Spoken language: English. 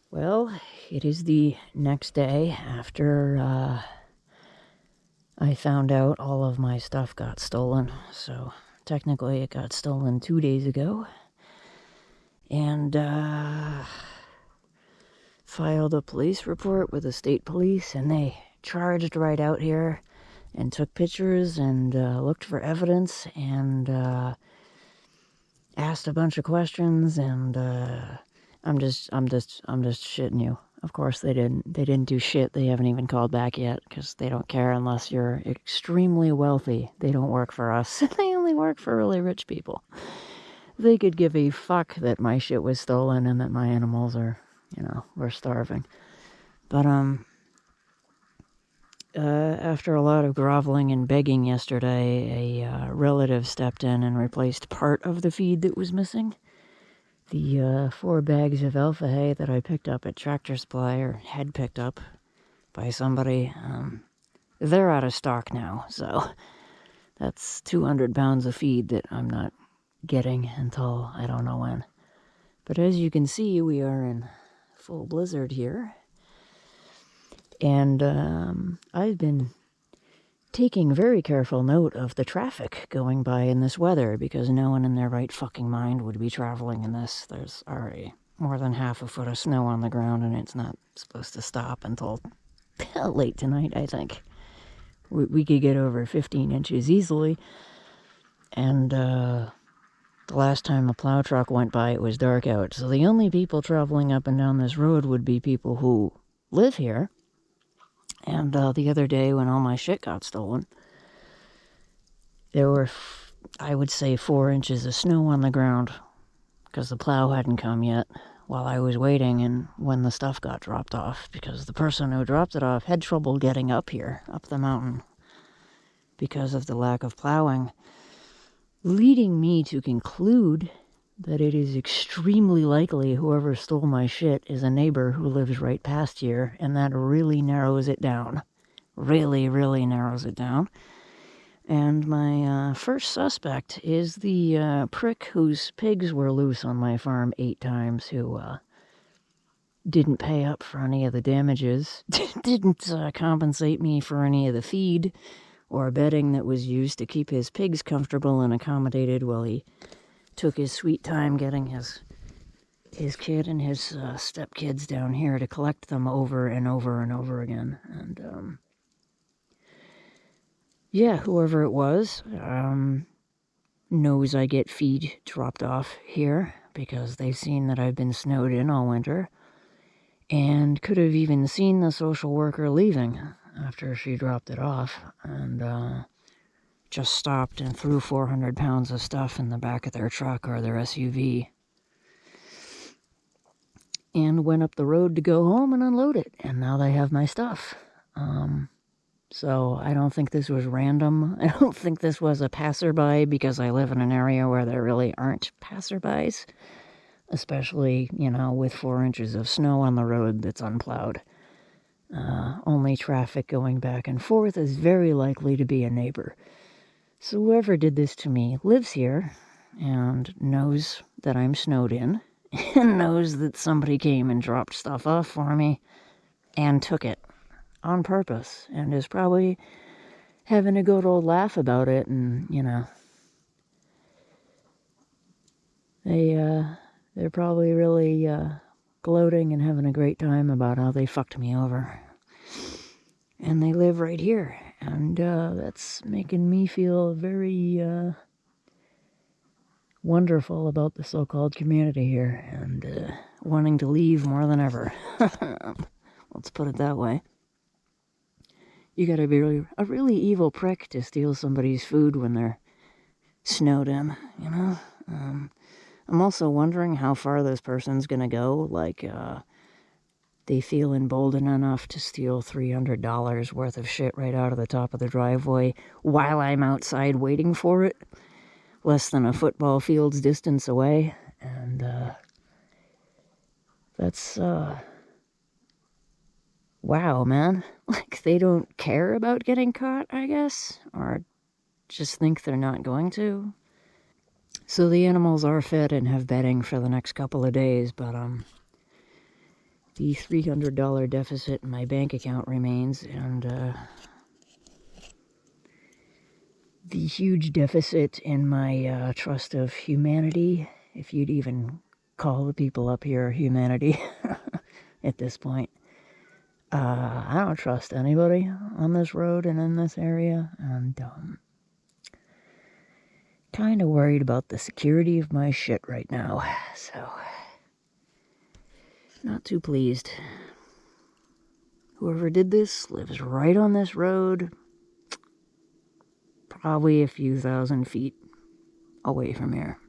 Well, it is the next day after I found out all of my stuff got stolen. So technically it got stolen 2 days ago. And filed a police report with the state police, and they charged right out here and took pictures and looked for evidence and asked a bunch of questions. And I'm just shitting you. Of course they didn't. They didn't do shit. They haven't even called back yet because they don't care unless you're extremely wealthy. They don't work for us. They only work for really rich people. They could give a fuck that my shit was stolen and that my animals are, we're starving. But after a lot of groveling and begging yesterday, a relative stepped in and replaced part of the feed that was missing. The 4 bags of alpha hay that I picked up at Tractor Supply, or had picked up by somebody, they're out of stock now, so that's 200 pounds of feed that I'm not getting until I don't know when. But as you can see, we are in full blizzard here. And I've been taking very careful note of the traffic going by in this weather, because no one in their right fucking mind would be traveling in this. There's already more than half a foot of snow on the ground, and it's not supposed to stop until late tonight, I think. We could get over 15 inches easily. And the last time a plow truck went by, it was dark out. So the only people traveling up and down this road would be people who live here. And the other day when all my shit got stolen, there were, I would say, 4 inches of snow on the ground because the plow hadn't come yet while I was waiting and when the stuff got dropped off, because the person who dropped it off had trouble getting up here, up the mountain, because of the lack of plowing, leading me to conclude that it is extremely likely whoever stole my shit is a neighbor who lives right past here, and that really narrows it down. Really, really narrows it down. And my first suspect is the prick whose pigs were loose on my farm 8 times, who didn't pay up for any of the damages, didn't compensate me for any of the feed or bedding that was used to keep his pigs comfortable and accommodated while he took his sweet time getting his kid and his stepkids down here to collect them over and over and over again. And yeah, whoever it was knows I get feed dropped off here because they've seen that I've been snowed in all winter, and could have even seen the social worker leaving after she dropped it off, and just stopped and threw 400 pounds of stuff in the back of their truck or their SUV and went up the road to go home and unload it, and now they have my stuff. So I don't think this was random. I don't think this was a passerby, because I live in an area where there really aren't passerbys, especially, with 4 inches of snow on the road that's unplowed. Only traffic going back and forth is very likely to be a neighbor. So whoever did this to me lives here and knows that I'm snowed in and knows that somebody came and dropped stuff off for me and took it on purpose, and is probably having a good old laugh about it, and, they're probably really gloating and having a great time about how they fucked me over. And they live right here, and that's making me feel very wonderful about the so-called community here, and wanting to leave more than ever. Let's put it that way. You gotta be a really evil prick to steal somebody's food when they're snowed in, I'm also wondering how far this person's gonna go. Like, they feel emboldened enough to steal $300 worth of shit right out of the top of the driveway while I'm outside waiting for it, less than a football field's distance away. And that's wow, man. Like, they don't care about getting caught, I guess, or just think they're not going to. So the animals are fed and have bedding for the next couple of days, but The $300 deficit in my bank account remains, and the huge deficit in my trust of humanity, if you'd even call the people up here humanity at this point. I don't trust anybody on this road and in this area, and kind of worried about the security of my shit right now, so not too pleased. Whoever did this lives right on this road, probably a few thousand feet away from here.